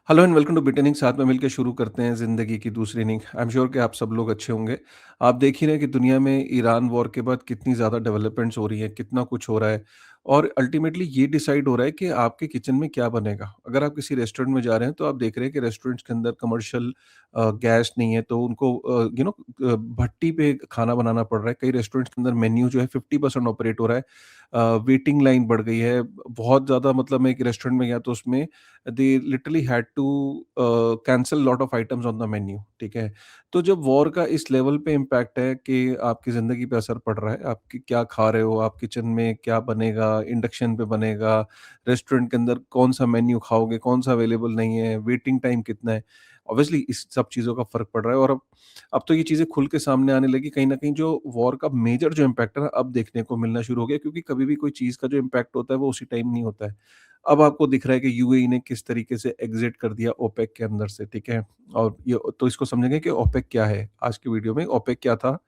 Hello and welcome to बिटनिंग। साथ में मिलकर शुरू करते हैं ज़िंदगी की दूसरी इनिंग। आई एम श्योर कि आप सब लोग अच्छे होंगे। आप देख ही रहे हैं कि दुनिया में ईरान वॉर के बाद कितनी ज़्यादा डेवलपमेंट्स हो रही हैं, कितना कुछ हो रहा है और अल्टीमेटली ये डिसाइड हो रहा है कि आपके किचन में क्या बनेगा। अगर आप किसी रेस्टोरेंट में जा रहे हैं तो आप देख रहे हैं कि रेस्टोरेंट्स के अंदर कमर्शियल गैस नहीं है, तो उनको भट्टी पे खाना बनाना पड़ रहा है। कई रेस्टोरेंट्स के अंदर मेन्यू जो है 50% ऑपरेट हो रहा है। वेटिंग लाइन बढ़ गई है बहुत ज़्यादा। मतलब मैं एक रेस्टोरेंट में गया तो उसमें they literally had to cancel lot of items on the menu. ठीक है, तो जब वॉर का इस लेवल पे इम्पैक्ट है कि आपकी ज़िंदगी पे असर पड़ रहा है, आप क्या खा रहे हो, आप किचन में क्या बनेगा, इंडक्शन पे बनेगा, रेस्टोरेंट के अंदर कौन सा मेन्यू खाओगे, कौन सा अवेलेबल नहीं है, वेटिंग टाइम कितना है, ऑब्वियसली इस सब चीज़ों का फ़र्क पड़ रहा है। और अब तो ये चीज़ें खुल के सामने आने लगी। कहीं न कहीं जो वॉर का मेजर जो इम्पैक्ट है ना, अब देखने को मिलना शुरू हो गया, क्योंकि कभी भी कोई चीज़ का जो इम्पैक्ट होता है वो उसी टाइम नहीं होता है। अब आपको दिख रहा है कि यूएई ने किस तरीके से एग्ज़िट कर दिया ओपेक के अंदर से, ठीक है? और ये तो इसको समझेंगे कि ओपेक क्या है? आज की वीडियो में ओपेक क्या था?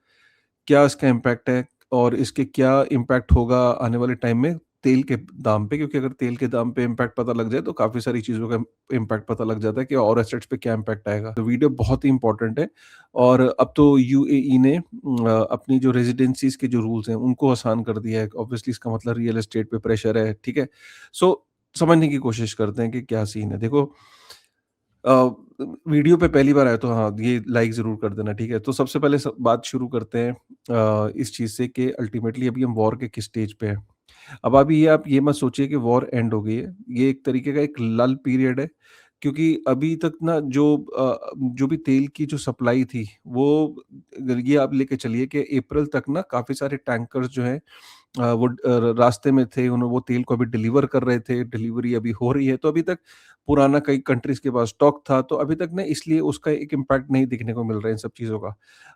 क्या इसका इम्पैक्ट है? और इसके क्या इम्पैक्ट होगा आने वाले टाइम में तेल के दाम पे? क्योंकि अगर तेल के दाम पे इम्पैक्ट पता लग जाए तो काफ़ी सारी चीज़ों का इम्पैक्ट पता लग जाता है कि और एसेट्स पे क्या इम्पैक्ट आएगा। तो वीडियो बहुत ही इम्पोर्टेंट है। और अब तो यूएई ने अपनी जो रेज़िडेंसीज़ के जो रूल्स हैं उनको आसान कर दिया है। ऑब्वियसली इसका मतलब रियल एस्टेट पे प्रेशर है, ठीक है? सो समझने की कोशिश करते हैं कि क्या सीन है। देखो, अ, वीडियो पे पहली बार आए तो हाँ, ये लाइक ज़रूर कर देना, ठीक है? तो सबसे पहले बात शुरू करते हैं इस चीज़ से कि अल्टीमेटली अभी हम वॉर के किस स्टेज पे हैं। अब अभी ये आप ये मत सोचिए कि वॉर एंड हो गई है। ये एक तरीके का एक लल पीरियड है, क्योंकि अभी तक ना जो भी तेल की जो सप्लाई थी, वो ये आप लेके चलिए कि अप्रैल तक ना काफ़ी सारे टैंकर्स जो हैं वो रास्ते में थे, वो तेल को अभी डिलीवर कर रहे थे, डिलीवरी अभी हो रही है, तो अभी तक पुराना कई कंट्रीज़ के पास स्टॉक था, तो अभी तक ना इसलिए उसका एक इम्पैक्ट नहीं दिखने को मिल रहा है इन सब चीज़ों का।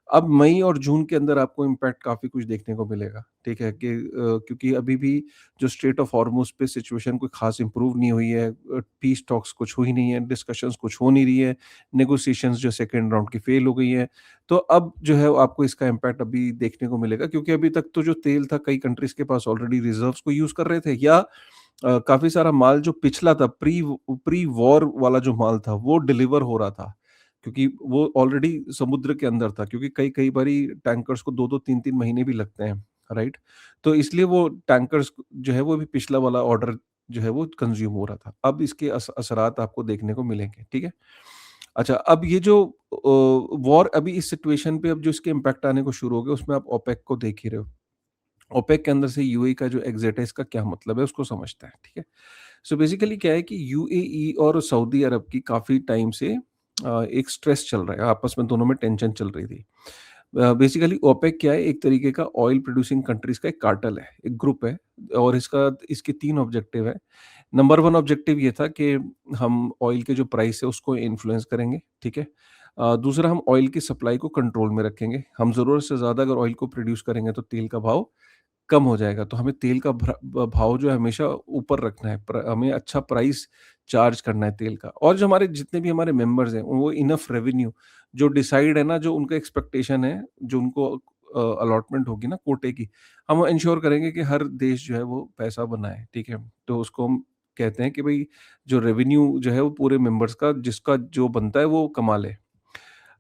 अब मई और जून के अंदर आपको इम्पैक्ट काफ़ी कुछ देखने को मिलेगा, ठीक है? क्योंकि अभी भी जो स्ट्रेट ऑफ हॉर्मुज़ पे सिचुएशन कोई ख़ास इम्प्रूव नहीं हुई है, पीस टॉक्स कुछ हुई नहीं है, डिस्कशंस कुछ हो नहीं रही है, नेगोशिएशंस जो सेकंड राउंड की फेल हो गई हैं। तो अब जो है आपको इसका इम्पैक्ट अभी देखने को मिलेगा, क्योंकि अभी तक तो जो तेल था कई कंट्रीज़ के पास ऑलरेडी रिज़र्व्स को यूज़ कर रहे थे, या काफ़ी सारा माल जो पिछला था, प्री वॉर वाला जो माल था वो डिलीवर हो रहा था। क्योंकि वो ऑलरेडी समुद्र के अंदर था, क्योंकि कई कई बारी टैंकर्स को 2-2 3-3 महीने भी लगते हैं, राइट? तो इसलिए वो टैंकर्स जो है वो भी पिछला वाला ऑर्डर जो है वो कंज़्यूम हो रहा था। अब इसके असरात आपको देखने को मिलेंगे, ठीक है? अच्छा, अब ये जो वॉर अभी इस सिचुएशन पे अब जो इसके इम्पैक्ट आने को शुरू हो गए, उसमें आप ओपेक को देख ही रहे हो। ओपेक के अंदर से यूएई का जो एग्जिट है, इसका क्या मतलब है उसको समझते हैं, ठीक है? सो बेसिकली क्या है कि यूएई और सऊदी अरब की काफ़ी टाइम से एक स्ट्रेस चल रहा है, आपस में दोनों में टेंशन चल रही थी। बेसिकली ओपेक क्या है, एक तरीके का ऑयल प्रोड्यूसिंग कंट्रीज़ का एक कार्टेल है, एक ग्रुप है। और इसके 3 ऑब्जेक्टिव है। नंबर 1 ऑब्जेक्टिव ये था कि हम ऑयल के जो प्राइस है उसको इन्फ्लुएंस करेंगे, ठीक है? दूसरा, हम ऑयल की सप्लाई को कंट्रोल में रखेंगे। हम ज़रूरत से ज़्यादा अगर ऑयल को प्रोड्यूस करेंगे तो तेल का भाव कम हो जाएगा, तो हमें तेल का भाव जो है हमेशा ऊपर रखना है। हमें अच्छा प्राइस चार्ज करना है तेल का। और जो हमारे जितने भी हमारे मेंबर्स हैं, वो इनफ रेवेन्यू जो डिसाइड है ना, जो उनका एक्सपेक्टेशन है, जो उनको अलॉटमेंट होगी ना कोटे की, हम इंश्योर करेंगे कि हर देश जो है वो पैसा बनाए, ठीक है? तो उसको हम कहते हैं कि भाई, जो रेवेन्यू जो है वो पूरे मेंबर्स का जिसका जो बनता है वो कमा ले।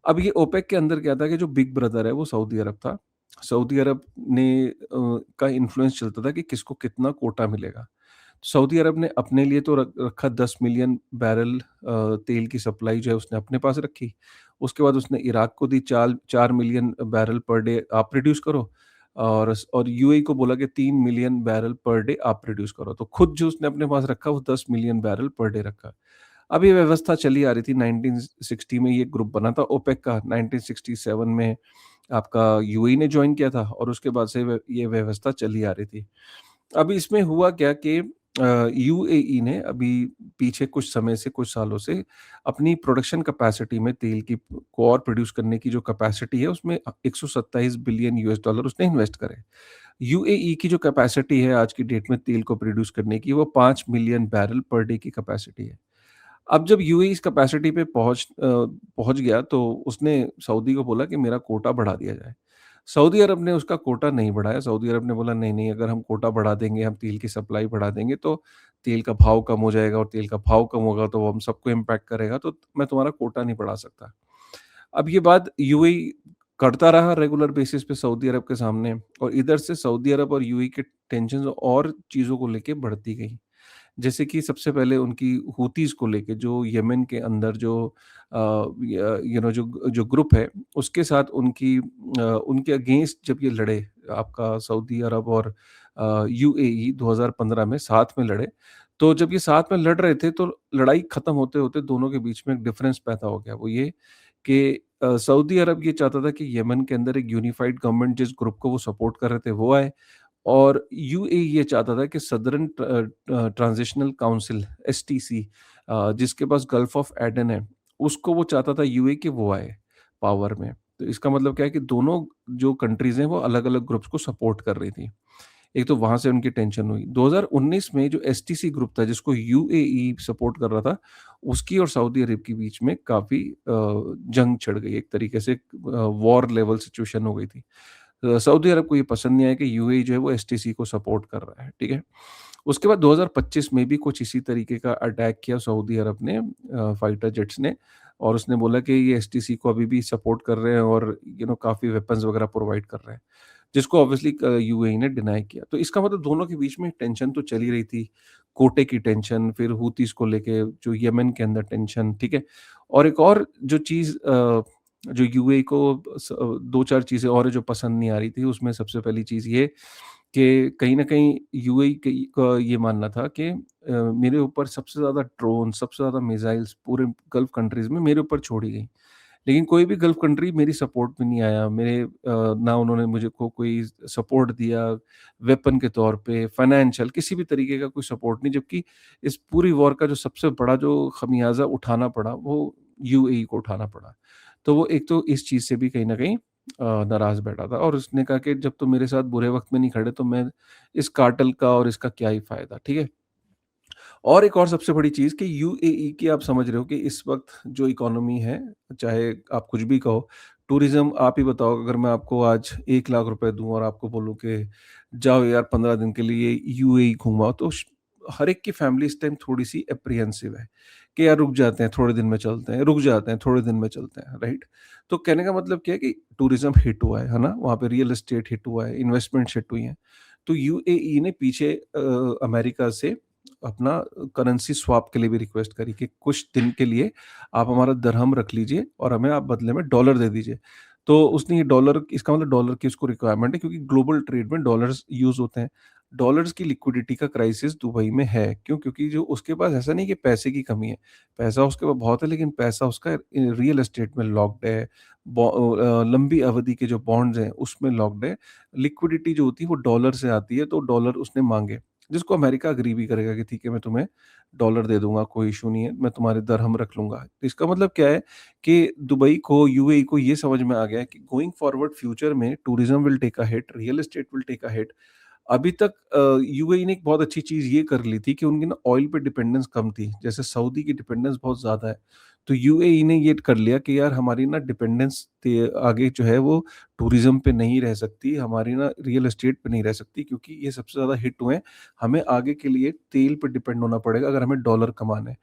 अब ये ओपेक के अंदर क्या था कि जो बिग ब्रदर है वो सऊदी अरब था। सऊदी अरब ने का इन्फ्लुएंस चलता था कि किसको कितना कोटा मिलेगा। सऊदी अरब ने अपने लिए तो रखा 10 मिलियन बैरल तेल की सप्लाई जो है उसने अपने पास रखी। उसके बाद उसने इराक को दी 4 मिलियन बैरल पर डे आप प्रोड्यूस करो। और यूएई को बोला कि 3 मिलियन बैरल पर डे आप प्रोड्यूस करो। तो खुद जो उसने अपने पास रखा वो 10 मिलियन बैरल पर डे रखा। अब ये व्यवस्था चली आ रही थी। 1960 में ये ग्रुप बना था ओपेक का। 1967 में आपका यूएई ने जॉइन किया था और उसके बाद से ये व्यवस्था चली आ रही थी। अभी इसमें हुआ क्या कि यूएई ने अभी पीछे कुछ समय से, कुछ सालों से अपनी प्रोडक्शन कैपेसिटी में तेल की को और प्रोड्यूस करने की जो कैपेसिटी है उसमें 127 बिलियन यूएस डॉलर उसने इन्वेस्ट करे। यूएई की जो कैपेसिटी है आज की डेट में तेल को प्रोड्यूस करने की, वो 5 मिलियन बैरल पर डे की कैपेसिटी है। अब जब यूएई इस कैपेसिटी पे पहुँच गया तो उसने सऊदी को बोला कि मेरा कोटा बढ़ा दिया जाए। सऊदी अरब ने उसका कोटा नहीं बढ़ाया, सऊदी अरब ने बोला नहीं, नहीं अगर हम कोटा बढ़ा देंगे, हम तेल की सप्लाई बढ़ा देंगे तो तेल का भाव कम हो जाएगा और तेल का भाव कम होगा तो वो हम सबको इम्पैक्ट करेगा, तो मैं तुम्हारा कोटा नहीं बढ़ा सकता। अब ये बात यूएई करता रहा रेगुलर बेसिस पे सऊदी अरब के सामने और इधर से सऊदी अरब और यूएई के टेंशन्स और चीज़ों को लेके बढ़ती गई। जैसे कि सबसे पहले उनकी हूतीज़ को लेके जो येमेन के अंदर जो जो ग्रुप है उसके साथ उनके अगेंस्ट जब ये लड़े आपका सऊदी अरब और यूएई 2015 में साथ में लड़े। तो जब ये साथ में लड़ रहे थे तो लड़ाई खत्म होते-होते दोनों के बीच में एक डिफरेंस पैदा हो गया। वो ये कि सऊदी अरब ये चाहता था कि येमेन के अंदर एक यूनिफाइड गवर्नमेंट जिस ग्रुप को वो सपोर्ट कर रहे थे वो आए और यूएई ये चाहता था कि सदर्न ट्रांजिशनल काउंसिल एसटीसी जिसके पास गल्फ ऑफ एडन है, उसको वो चाहता था यूएई कि वो आए पावर में। तो इसका मतलब क्या है कि दोनों जो कंट्रीज़ हैं वो अलग-अलग ग्रुप्स को सपोर्ट कर रही थी। एक तो वहाँ से उनकी टेंशन हुई। 2019 में जो एसटीसी ग्रुप था जिसको यूएई सपोर्ट कर रहा था, उसकी और सऊदी अरब के बीच में काफ़ी जंग छिड़ गई। एक तरीके से वॉर लेवल सिचुएशन हो गई थी। सऊदी अरब को ये पसंद नहीं आया कि यूएई जो है वो एसटीसी को सपोर्ट कर रहा है, ठीक है? उसके बाद 2025 में भी कुछ इसी तरीके का अटैक किया सऊदी अरब ने फाइटर जेट्स ने और उसने बोला कि ये एसटीसी को अभी भी सपोर्ट कर रहे हैं और काफ़ी वेपन्स वगैरह प्रोवाइड कर रहे हैं, जिसको ऑब्वियसली यूएई ने डिनाई किया। तो इसका मतलब दोनों के बीच में टेंशन तो चल ही रही थी, कोटे की टेंशन, फिर हूतीज़ को लेके जो येमेन के अंदर टेंशन, ठीक है? और एक और जो चीज़ जो यूएई को 2-4 चीज़ें और जो पसंद नहीं आ रही थी, उसमें सबसे पहली चीज़ ये कि कहीं न कहीं यूएई का ये मानना था कि मेरे ऊपर सबसे ज़्यादा ड्रोन, सबसे ज़्यादा मिसाइल्स पूरे गल्फ़ कंट्रीज़ में मेरे ऊपर छोड़ी गई। लेकिन कोई भी गल्फ़ कंट्री मेरी सपोर्ट में नहीं आया। ना उन्होंने मुझे को कोई सपोर्ट दिया वेपन के तौर पे, फाइनेंशियल किसी भी तरीके का कोई सपोर्ट नहीं, जबकि इस पूरी वॉर का जो सबसे बड़ा जो ख़मियाज़ा उठाना पड़ा, वो यूएई को उठाना पड़ा। तो वो एक तो इस चीज़ से भी कहीं न कहीं नाराज़ बैठा था और उसने कहा कि जब तुम मेरे साथ बुरे वक़्त में नहीं खड़े तो मैं इस कार्टेल का और इसका क्या ही फ़ायदा, ठीक है? और एक और सबसे बड़ी चीज़ कि यूएई की आप समझ रहे हो कि इस वक़्त जो इकोनॉमी है, चाहे आप कुछ भी कहो, टूरिज़्म आप ही बताओ अगर मैं आपको आज ₹1,00,000 दूँ और आपको बोलूँ कि जाओ यार 15 दिन के लिए यूएई घूम आओ, तो हर एक की फैमिली इस टाइम थोड़ी-सी एप्रीहेंसिव है कि यार रुक जाते हैं, थोड़े दिन में चलते हैं, रुक जाते हैं, थोड़े दिन में चलते हैं, राइट? तो कहने का मतलब क्या है कि टूरिज़्म हिट हुआ है ना? वहाँ पे रियल एस्टेट हिट हुआ है, इन्वेस्टमेंट्स हिट हुई हैं। तो यूएई ने पीछे अमेरिका से अपना करेंसी स्वैप के लिए भी रिक्वेस्ट करी कि कुछ दिन के लिए आप हमारा दिरहम रख लीजिए और हमें आप बदले में डॉलर दे दीजिए। तो उसने ये डॉलर इसका मतलब डॉलर की उसको रिक्वायरमेंट है क्योंकि ग्लोबल ट्रेड में डॉलर्स यूज़ होते हैं। डॉलर्स की लिक्विडिटी का क्राइसिस दुबई में है। क्यों? क्योंकि जो उसके पास ऐसा नहीं कि पैसे की कमी है। पैसा उसके पास बहुत है लेकिन पैसा उसका रियल एस्टेट में लॉक्ड है। लंबी अवधि के जो बॉन्ड्स हैं उसमें लॉक्ड है। लिक्विडिटी जो होती है वो डॉलर से आती है तो डॉलर उसने माँगे। जिसको अमेरिका एग्री भी करेगा कि ठीक है मैं तुम्हें डॉलर दे दूँगा, कोई इश्यू नहीं है, मैं तुम्हारे दिरहम रख लूँगा। तो इसका मतलब क्या है कि दुबई को, यूएई को ये समझ में आ गया है कि गोइंग फॉरवर्ड फ्यूचर में tourism will take a hit, real estate will take a hit. अभी तक यूएई ने एक बहुत अच्छी चीज़ ये कर ली थी कि उनकी ना ऑयल पे डिपेंडेंस कम थी। जैसे सऊदी की डिपेंडेंस बहुत ज़्यादा है। तो यूएई ने ये कर लिया कि यार हमारी ना डिपेंडेंस ते आगे जो है वो टूरिज़्म पे नहीं रह सकती, हमारी ना रियल एस्टेट पे नहीं रह सकती क्योंकि ये सबसे ज़्यादा हिट हुए हैं। हमें आगे के लिए तेल पे डिपेंड होना पड़ेगा अगर हमें डॉलर कमाना है।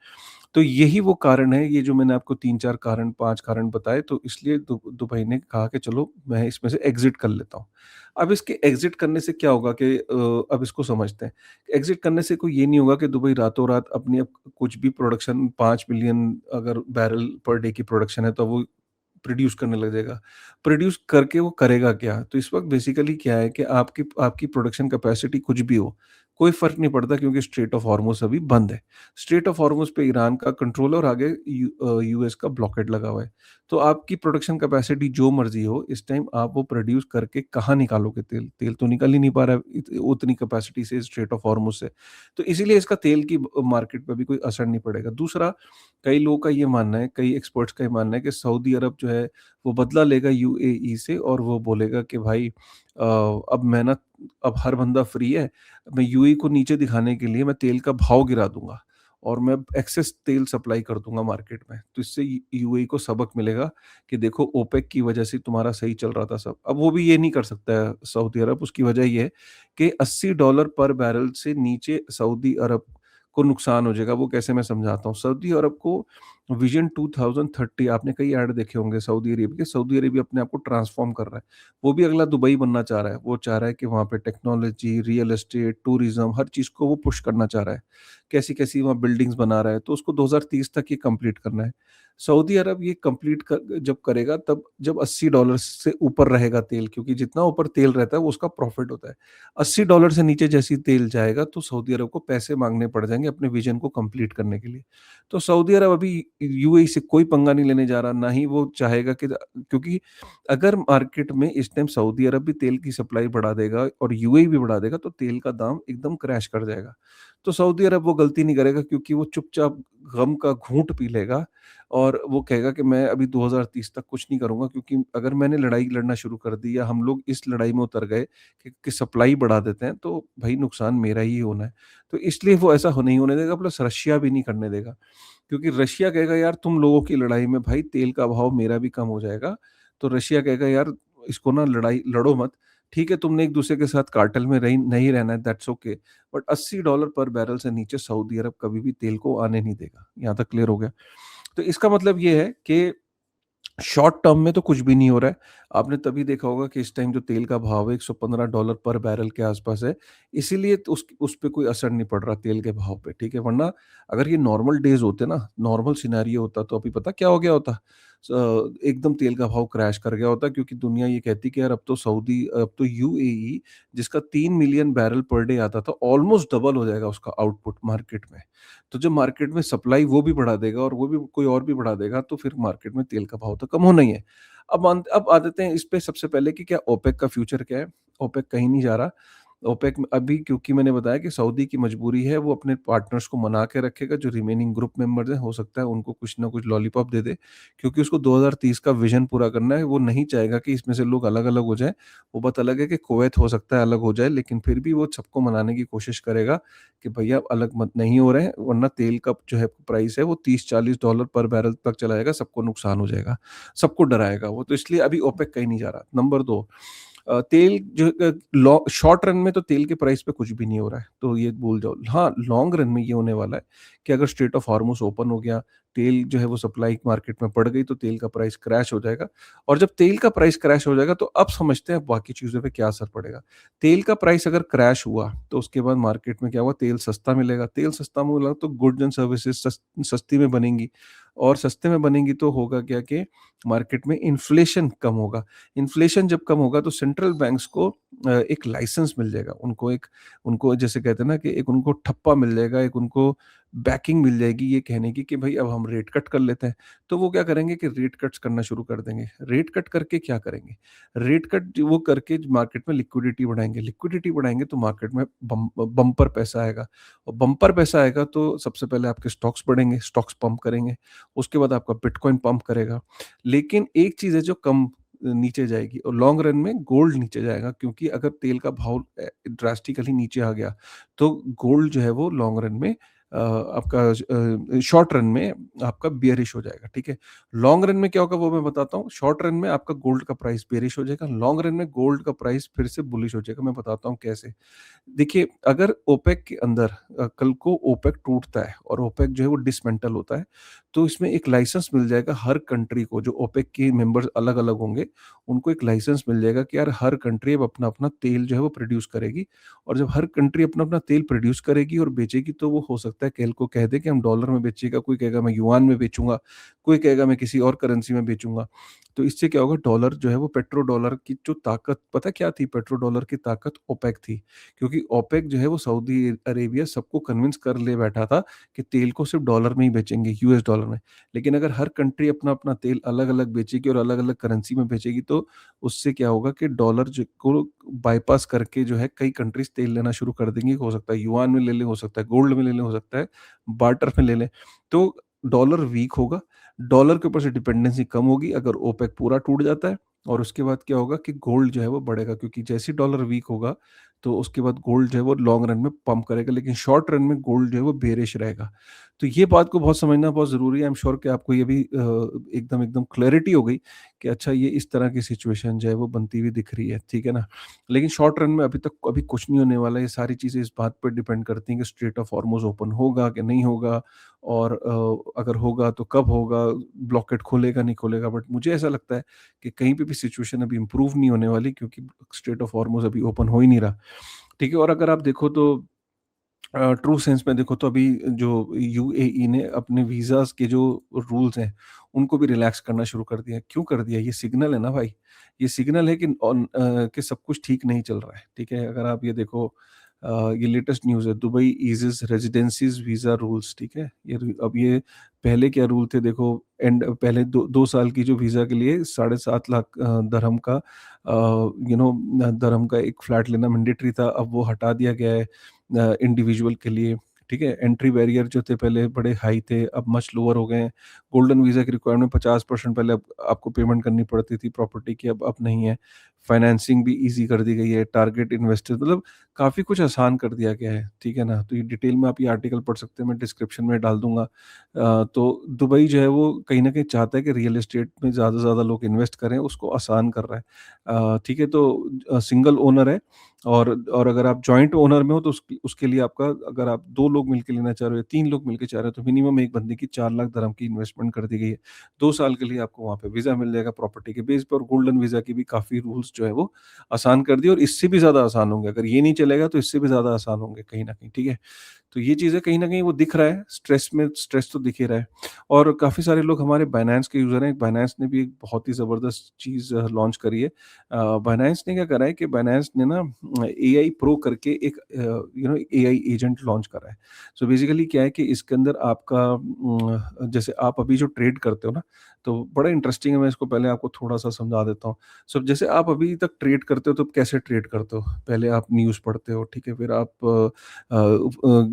तो यही वो कारण है, ये जो मैंने आपको 3-4 कारण 5 कारण बताए तो इसलिए दुबई ने कहा कि चलो मैं इसमें से एग्ज़िट कर लेता हूँ। अब इसके एग्ज़िट करने से क्या होगा कि अब इसको समझते हैं। एग्ज़िट करने से कोई ये नहीं होगा कि दुबई रातों-रात अपनी अब कुछ भी प्रोडक्शन 5 मिलियन अगर बैरल पर डे की प्रोडक्शन है तो वो प्रोड्यूस करने लग जाएगा। प्रोड्यूस करके वो करेगा क्या? तो इस वक़्त बेसिकली क्या है कि आपकी आपकी प्रोडक्शन कैपेसिटी कुछ भी हो, कोई फ़र्क नहीं पड़ता क्योंकि स्ट्रेट ऑफ हॉर्मुज़ अभी बंद है। स्ट्रेट ऑफ हॉर्मुज़ पे ईरान का कंट्रोल है और आगे यूएस का ब्लॉकेड लगा हुआ है। तो आपकी प्रोडक्शन कैपेसिटी जो मर्ज़ी हो, इस टाइम आप वो प्रोड्यूस करके कहाँ निकालोगे तेल? तेल तो निकल ही नहीं पा रहा है उतनी कैपेसिटी से स्ट्रेट ऑफ हॉर्मुज़ से। तो इसीलिए इसका तेल की मार्केट पे भी कोई असर नहीं पड़ेगा। दूसरा, कई लोगों का ये मानना है, कई एक्सपर्ट्स का ये मानना है कि सऊदी अरब जो है वो बदला लेगा यूएई से और वो बोलेगा कि भाई अब मैं ना अब हर बंदा फ्री है, मैं यूएई को नीचे दिखाने के लिए मैं तेल का भाव गिरा दूँगा और मैं एक्सेस तेल सप्लाई कर दूँगा मार्केट में। तो इससे यूएई को सबक मिलेगा कि देखो ओपेक की वजह से तुम्हारा सही चल रहा था सब। अब वो भी ये नहीं कर सकता है सऊदी अरब, उसकी वजह ये है कि $80 पर बैरल से नीचे सऊदी अरब को नुकसान हो जाएगा। वो कैसे, मैं समझाता हूँ। सऊदी अरब को विज़न 2030, आपने कई ऐड देखे होंगे सऊदी अरेबिया के। सऊदी अरेबिया अपने आप को ट्रांसफ़ॉर्म कर रहा है। वो भी अगला दुबई बनना चाह रहा है। वो चाह रहा है कि वहाँ पे टेक्नोलॉजी, रियल एस्टेट, टूरिज़्म हर चीज़ को वो पुश करना चाह रहा है। कैसी-कैसी वहाँ बिल्डिंग्स बना रहा है, तो उसको 2030 तक ये कंप्लीट करना है। सऊदी अरब ये कंप्लीट जब करेगा, तब जब $80 से ऊपर रहेगा तेल, क्योंकि जितना ऊपर तेल रहता है वो उसका प्रॉफ़िट होता है। $80 से नीचे जैसे ही तेल जाएगा तो सऊदी अरब को पैसे माँगने पड़ जाएँगे अपने विज़न को कंप्लीट करने के लिए। तो सऊदी अरब अभी यूएई से कोई पंगा नहीं लेने जा रहा, ना ही वो चाहेगा कि, क्योंकि अगर मार्केट में इस टाइम सऊदी अरब भी तेल की सप्लाई बढ़ा देगा और यूएई भी बढ़ा देगा, तो तेल का दाम एकदम क्रैश कर जाएगा। तो सऊदी अरब वो गलती नहीं करेगा, क्योंकि वो चुपचाप गम का घूँट पी लेगा और वो कहेगा कि मैं अभी 2030 तक कुछ नहीं करूँगा, क्योंकि अगर मैंने लड़ाई लड़ना शुरू कर दी या हम लोग इस लड़ाई में उतर गए कि सप्लाई बढ़ा देते हैं, तो भई नुकसान मेरा ही होना है। तो इसलिए वो ऐसा हो नहीं होने देगा, प्लस रशिया भी नहीं करने देगा। क्योंकि रशिया कहेगा यार तुम लोगों की लड़ाई में भाई तेल का भाव मेरा भी कम हो जाएगा। तो रशिया कहेगा यार इसको ना लड़ाई लड़ो मत। ठीक है, तुमने एक-दूसरे के साथ कार्टेल में रही नहीं रहना है, दैट्स ओके। बट $80 पर बैरल से नीचे सऊदी अरब कभी भी तेल को आने नहीं देगा। यहाँ तक क्लियर हो गया? तो इसका मतलब ये है कि शॉर्ट टर्म में तो कुछ भी नहीं हो रहा है। आपने तभी देखा होगा कि इस टाइम जो तेल का भाव है $115 पर बैरल के आसपास है। इसीलिए तो उस पे कोई असर नहीं पड़ रहा तेल के भाव पे, ठीक है? वरना अगर ये नॉर्मल डेज़ होते ना, नॉर्मल सिनेरियो होता, तो अभी पता क्या हो गया होता? एकदम तेल का भाव क्रैश कर गया होता, क्योंकि दुनिया ये कहती कि यार अब तो यूएई, जिसका 3 मिलियन बैरल पर डे आता था, ऑलमोस्ट डबल हो जाएगा उसका आउटपुट मार्केट में। तो जब मार्केट में सप्लाई वो भी बढ़ा देगा और वो भी कोई और भी बढ़ा देगा, तो फिर मार्केट में तेल का भाव तो कम होना ही है। अब आ जाते हैं इस पे सबसे पहले कि क्या ओपेक का फ्यूचर क्या है? ओपेक कहीं नहीं जा रहा। ओपेक में अभी, क्योंकि मैंने बताया कि सऊदी की मजबूरी है, वो अपने पार्टनर्स को मना के रखेगा, जो रिमेनिंग ग्रुप मेंबर्स हैं, हो सकता है उनको कुछ ना कुछ लॉलीपॉप दे दे, क्योंकि उसको 2030 का विज़न पूरा करना है। वो नहीं चाहेगा कि इसमें से लोग अलग-अलग हो जाएँ। वो बात अलग है कि कुवैत हो सकता है अलग हो जाए, लेकिन फिर भी वो सबको मनाने की कोशिश करेगा कि भैया अलग मत नहीं हो रहे हैं, वरना तेल का जो है प्राइस है वो $30-40 पर बैरल तक चला जाएगा, सबको नुकसान हो जाएगा, सबको डराएगा वो। तो इसलिए अभी ओपेक कहीं नहीं जा रहा। नंबर 2, तेल जो शॉर्ट रन में तो तेल के प्राइस पे कुछ भी नहीं हो रहा है, तो ये भूल जाओ। हाँ, लॉन्ग रन में ये होने वाला है कि अगर स्ट्रेट ऑफ हॉर्मुज़ ओपन हो गया, तेल जो है वो सप्लाई मार्केट में बढ़ गई, तो तेल का प्राइस क्रैश हो जाएगा। और जब तेल का प्राइस क्रैश हो जाएगा, तो अब समझते हैं बाकी चीज़ों पे क्या असर पड़ेगा। तेल का प्राइस अगर क्रैश हुआ, तो उसके बाद मार्केट में क्या हुआ, तेल सस्ता मिलेगा। तेल सस्ता मिला तो गुड्स एंड सर्विसेज़ सस्ती में बनेंगी, और सस्ते में बनेंगी तो होगा क्या कि मार्केट में इन्फ्लेशन कम होगा। इन्फ्लेशन जब कम होगा, तो सेंट्रल बैंक्स को एक लाइसेंस मिल जाएगा। उनको जैसे कहते हैं ना कि एक उनको ठप्पा मिल जाएगा, एक उनको बैकिंग मिल जाएगी ये कहने की कि भई अब हम रेट कट कर लेते हैं। तो वो क्या करेंगे कि रेट कट्स करना शुरू कर देंगे। रेट कट करके क्या करेंगे? रेट कट वो करके मार्केट में लिक्विडिटी बढ़ाएँगे। लिक्विडिटी बढ़ाएँगे तो मार्केट में बम्पर पैसा आएगा, और बम्पर पैसा आएगा तो सबसे पहले आपके स्टॉक्स बढ़ेंगे, स्टॉक्स पंप करेंगे। उसके बाद आपका बिटकॉइन पंप करेगा। लेकिन एक चीज़ है जो कम नीचे जाएगी, और लॉन्ग रन में गोल्ड नीचे जाएगा, क्योंकि अगर तेल का भाव ड्रास्टिकली नीचे आ गया, तो गोल्ड जो है वो लॉन्ग रन में आपका शॉर्ट रन में आपका बेयरिश हो जाएगा, ठीक है? लॉन्ग रन में क्या होगा वो मैं बताता हूँ। शॉर्ट रन में आपका गोल्ड का प्राइस बेयरिश हो जाएगा, लॉन्ग रन में गोल्ड का प्राइस फिर से बुलिश हो जाएगा। मैं बताता हूँ कैसे। देखिए, अगर ओपेक के अंदर कल को ओपेक टूटता है और ओपेक जो है वो डिसमेंटल होता है, तो इसमें एक लाइसेंस मिल जाएगा हर कंट्री को। जो ओपेक के मेंबर्स अलग-अलग होंगे, उनको एक लाइसेंस मिल जाएगा कि यार हर कंट्री अब अपना-अपना तेल जो है वो प्रोड्यूस करेगी, और जब हर कंट्री अपना-अपना तेल प्रोड्यूस करेगी और बेचेगी, तो वो हो सकता है कल को कह दे कि हम डॉलर में बेचिएगा, कोई कहेगा मैं युआन में बेचूँगा, कोई कहेगा मैं किसी और करेंसी में बेचूँगा। तो इससे क्या होगा, डॉलर जो है वो पेट्रो डॉलर की जो ताकत पता क्या थी? पेट्रो डॉलर की ताकत ओपेक थी। क्योंकि ओपेक जो है वो सऊदी अरेबिया सबको कन्विंस कर ले बैठा था कि तेल को सिर्फ़ डॉलर में ही बेचेंगे, यूएस डॉलर में। लेकिन अगर हर कंट्री अपना-अपना तेल अलग-अलग बेचेगी और अलग-अलग करेंसी में बेचेगी, तो उससे क्या होगा कि डॉलर को बायपास करके जो है कई कंट्रीज़ तेल लेना शुरू कर देंगी। हो सकता है युआन में ले लें, हो सकता है गोल्ड में ले लें, हो सकता है बार्टर में ले लें। तो डॉलर वीक होगा, डॉलर के ऊपर से डिपेंडेंसी कम होगी अगर ओपेक पूरा टूट जाता है, और उसके बाद क्या होगा कि गोल्ड जो है वो बढ़ेगा, क्योंकि जैसे ही डॉलर वीक होगा, तो उसके बाद गोल्ड जो है वो लॉन्ग रन में पंप करेगा, लेकिन शॉर्ट रन में गोल्ड जो है वो बेयरिश रहेगा। तो ये बात को बहुत समझना बहुत ज़रूरी है। आई एम श्योर कि आपको ये भी एकदम एकदम क्लैरिटी हो गई कि अच्छा ये इस तरह की सिचुएशन जो है वो बनती हुई दिख रही है, ठीक है ना? लेकिन शॉर्ट रन में अभी कुछ नहीं होने वाला है, ये सारी चीज़ें इस बात पर डिपेंड करती हैं कि स्ट्रेट ऑफ हॉर्मुज़ ओपन होगा कि नहीं होगा और अगर होगा तो कब होगा, ब्लॉकेट खुलेगा, नहीं खुलेगा। बट मुझे ऐसा लगता है कि कहीं पे भी सिचुएशन अभी इम्प्रूव नहीं होने वाली क्योंकि स्ट्रेट ऑफ हॉर्मुज़ अभी ओपन हो ही नहीं रहा, ठीक है? और अगर आप देखो तो ट्रू सेंस में देखो तो अभी जो यूएई ने अपने वीज़ाज़ के जो रूल्स हैं, उनको भी रिलैक्स करना शुरू कर दिया है। क्यों कर दिया? ये सिग्नल है ना भाई, ये सिग्नल है कि सब कुछ ठीक नहीं चल रहा है, ठीक है? अगर आप ये देखो ये लेटेस्ट न्यूज़ है, दुबई ईज़ेज़ रेजिडेंसीज़ वीज़ा रूल्स, ठीक है? ये पहले क्या रूल थे देखो, पहले 2 साल की जो वीज़ा के लिए 7.5 लाख दरहम का दरहम का एक फ्लैट लेना मैंडेटरी था, अब वो हटा दिया गया है इंडिविजुअल के लिए, ठीक है? एंट्री बैरियर जो थे पहले बड़े हाई थे, अब मच लोअर हो गए हैं। गोल्डन वीज़ा की रिक्वायरमेंट 50% पहले अब आपको पेमेंट करनी पड़ती थी प्रॉपर्टी की, अब नहीं है। फाइनेंसिंग भी ईज़ी कर दी गई है, टारगेट इन्वेस्टर्स मतलब काफ़ी कुछ आसान कर दिया गया है, ठीक है ना? तो ये डिटेल में आप ये आर्टिकल पढ़ सकते हैं, मैं डिस्क्रिप्शन में डाल दूँगा। तो दुबई जो है वो कहीं न कहीं चाहता है कि रियल एस्टेट में ज़्यादा से ज़्यादा लोग इन्वेस्ट करें, उसको आसान कर रहा है। ठीक है? तो सिंगल ओनर है और अगर आप जॉइंट ओनर में हो तो उसके लिए आपका अगर आप 2 लोग मिलके लेना चाह रहे हो या 3 लोग मिलके चाह रहे हो तो मिनिमम एक बंदे की 4 लाख दिरहम की इन्वेस्टमेंट कर दी गई है। 2 साल के लिए आपको वहाँ पे वीज़ा मिल जाएगा प्रॉपर्टी के बेस पे और गोल्डन वीज़ा की भी काफ़ी रूल्स जो है वो आसान कर दिए और इससे भी ज़्यादा आसान होंगे। अगर ये नहीं चलेगा तो इससे भी ज़्यादा आसान होंगे कहीं न कहीं, ठीक है? तो ये चीज़ें कहीं न कहीं वो दिख रहा है, स्ट्रेस तो दिख ही रहा है और काफ़ी सारे लोग हमारे बायनांस के यूज़र हैं। बायनांस ने भी एक बहुत ही ज़बरदस्त चीज़ लॉन्च करी है। बायनांस ने क्या करा है कि बायनांस ने ना एआई प्रो करके एक एआई एजेंट लॉन्च करा है। सो बेसिकली क्या है कि इसके अंदर आपका जैसे आप अभी जो ट्रेड करते हो ना, तो बड़ा इंटरेस्टिंग है, मैं इसको पहले आपको थोड़ा-सा समझा देता हूँ। सो जैसे आप अभी तक ट्रेड करते हो तो कैसे ट्रेड करते हो? पहले आप न्यूज़ पढ़ते हो, ठीक है? फिर आप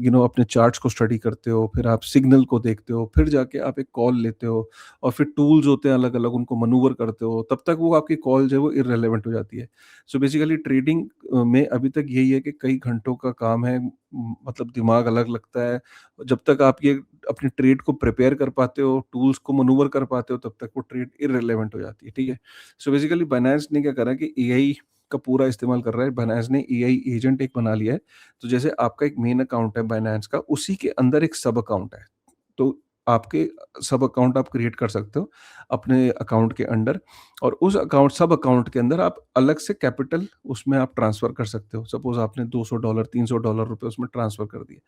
अपने चार्ट्स को स्टडी करते हो, फिर आप सिग्नल को देखते हो, फिर जाके आप एक कॉल लेते हो और फिर टूल्स होते हैं अलग-अलग उनको मैनूवर करते हो, तब तक वो आपकी कॉल जो है वो इर्रेलेवेंट हो जाती है। सो बेसिकली ट्रेडिंग में अभी तक यही है कि कई घंटों का काम है, मतलब दिमाग अलग लगता है। जब तक आप ये अपनी ट्रेड को प्रिपेयर कर पाते हो, टूल्स को मैनूवर कर पाते हो, तब तक वो ट्रेड इर्रेलेवेंट हो जाती है, ठीक है? सो बेसिकली बायनांस ने क्या करा कि एआई का पूरा इस्तेमाल कर रहा है। बायनांस ने एआई एजेंट एक बना लिया है। तो जैसे आपका एक मेन अकाउंट है बायनांस का, उसी के अंदर एक सब अकाउंट है। तो आपके सब अकाउंट आप क्रिएट कर सकते हो अपने अकाउंट के अंडर और उस सब अकाउंट के अंदर आप अलग से कैपिटल उसमें आप ट्रांसफ़र कर सकते हो। सपोज़ आपने $200 $300 रुपए उसमें ट्रांसफ़र कर दिए।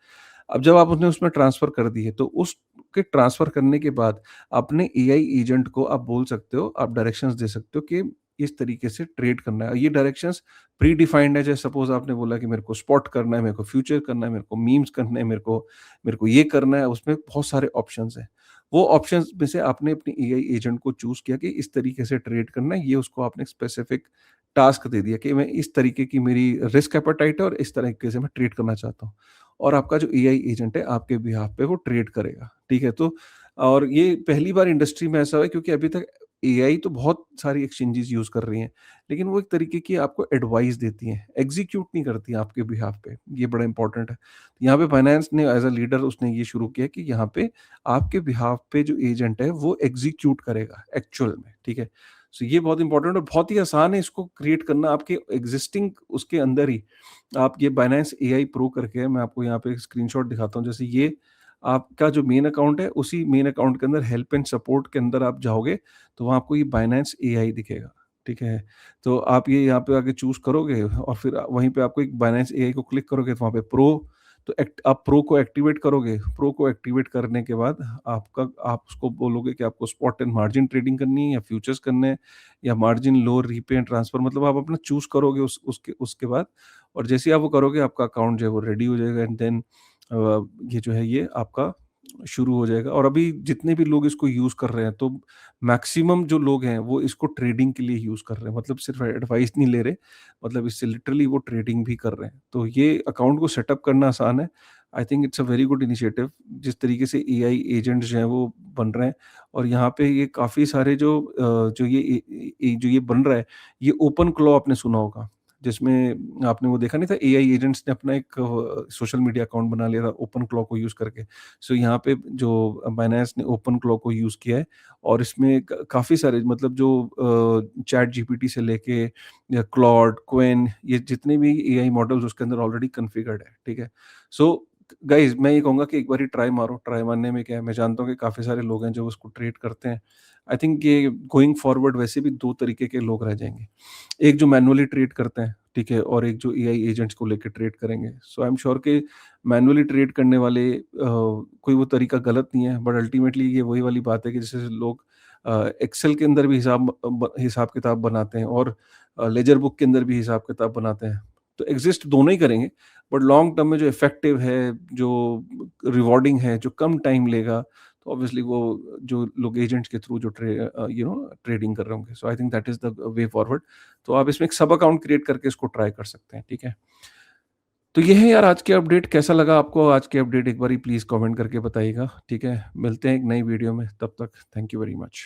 अब जब आपने उसमें ट्रांसफ़र कर दिए, तो उसके ट्रांसफ़र करने के बाद अपने एआई एजेंट को आप बोल सकते हो, आप डायरेक्शंस दे सकते हो कि इस तरीके से ट्रेड करना है। ये डायरेक्शंस प्री डिफाइंड है, जैसे सपोज़ आपने बोला कि मेरे को स्पॉट करना है, मेरे को फ्यूचर करना है, मेरे को मीम्स करने हैं, मेरे को ये करना है, उसमें बहुत सारे ऑप्शंस हैं। वो ऑप्शंस में से आपने अपने एआई एजेंट को चूज़ किया कि इस तरीके से ट्रेड करना है, ये उसको आपने स्पेसिफिक टास्क दे दिया कि मैं इस तरीके की मेरी रिस्क एपेटाइट है और इस तरीके से मैं ट्रेड करना चाहता हूँ। और आपका जो एआई एजेंट है आपके बिहाफ पे वो ट्रेड करेगा, ठीक है? तो और ये पहली बार इंडस्ट्री में ऐसा हुआ है क्योंकि अभी तक एआई तो बहुत सारी एक्सचेंजेस यूज़ कर रही हैं, लेकिन वो एक तरीके की आपको एडवाइस देती हैं, एग्ज़ीक्यूट नहीं करती हैं आपके बिहाफ पे, ये बड़ा इंपॉर्टेंट है। यहाँ पे फाइनेंस ने एज़ अ लीडर उसने ये शुरू किया कि यहाँ पे आपके बिहाफ पे जो एजेंट है वो एग्ज़ीक्यूट करेगा एक्चुअल में, ठीक है? सो ये बहुत इंपॉर्टेंट और बहुत ही आसान है इसको क्रिएट करना आपके एक्जिस्टिंग उसके अंदर ही। आप ये बायनांस एआई प्रो करके मैं आपको यहाँ पे एक स्क्रीनशॉट दिखाता हूँ। जैसे ये आपका जो मेन अकाउंट है, उसी मेन अकाउंट के अंदर हेल्प एंड सपोर्ट के अंदर आप जाओगे, तो वहाँ आपको ये बायनांस एआई दिखेगा, ठीक है? तो आप ये यहाँ पे आके चूज़ करोगे और फिर वहीं पे आपको एक बायनांस एआई को क्लिक करोगे तो वहाँ पे प्रो तो आप प्रो को एक्टिवेट करोगे। प्रो को एक्टिवेट करने के बाद आप उसको बोलोगे कि आपको स्पॉट एंड मार्जिन ट्रेडिंग करनी है या फ्यूचर्स करने हैं या margin low, repay and transfer, मतलब आप अपना चूज़ करोगे उसके बाद और जैसे ही आप वो करोगे आपका अकाउंट जो है वो रेडी हो जाएगा एंड देन ये जो है ये आपका शुरू हो जाएगा और अभी जितने भी लोग इसको यूज़ कर रहे हैं तो मैक्सिमम जो लोग हैं वो इसको ट्रेडिंग के लिए यूज़ कर रहे हैं, मतलब सिर्फ एडवाइस नहीं ले रहे, मतलब इससे लिटरली वो ट्रेडिंग भी कर रहे हैं। तो ये अकाउंट को सेटअप करना आसान है। I think it's a very good initiative जिस तरीके से एआई एजेंट्स जो हैं वो बन रहे हैं और यहाँ पे ये काफ़ी सारे जो जो ये बन रहा है, ये ओपन क्लॉ आपने सुना होगा। जिसमें आपने वो देखा नहीं था, एआई एजेंट्स ने अपना एक सोशल मीडिया अकाउंट बना लिया था ओपन क्लॉ को यूज़ करके। सो यहाँ पे जो बायनांस ने ओपन क्लॉ को यूज़ किया है और इसमें क काफ़ी सारे मतलब जो चैट जीपीटी से लेके या क्लॉड, क्वेन ये जितने भी एआई मॉडल्स उसके अंदर ऑलरेडी कॉन्फ़िगर्ड है, ठीक है? सो गाइज़ मैं ये कहूँगा कि एक बारी ट्राई मारो, ट्राई मारने में क्या है, मैं जानता हूँ कि काफ़ी सारे लोग हैं जो उसको ट्रेड करते हैं। आई थिंक ये गोइंग फॉरवर्ड वैसे भी 2 तरीके के लोग रह जाएँगे। एक जो मैनुअली ट्रेड करते हैं, ठीक है? और एक जो एआई एजेंट्स को लेके ट्रेड करेंगे। सो आई एम श्योर कि मैनुअली ट्रेड करने वाले कोई वो तरीका गलत नहीं है, बट अल्टीमेटली ये वही वाली बात है कि जैसे लोग एक्सेल के अंदर भी हिसाब-किताब बनाते हैं और लेजर बुक के अंदर भी हिसाब-किताब बनाते हैं। तो एक्सिस्ट दोनों ही करेंगे, बट लॉन्ग टर्म में जो इफेक्टिव है, जो रिवार्डिंग है, जो कम टाइम लेगा, तो ऑब्वियसली वो जो लोग एजेंट्स के थ्रू जो ट्रेडिंग कर रहे होंगे। So I think that is the way forward. तो आप इसमें एक सब अकाउंट क्रिएट करके इसको ट्राई कर सकते हैं, ठीक है? तो ये है यार आज की अपडेट, कैसा लगा आपको आज की अपडेट एक बारी प्लीज़ कमेंट करके बताइएगा, ठीक है? मिलते हैं एक नई वीडियो में, तब तक थैंक यू वेरी मच।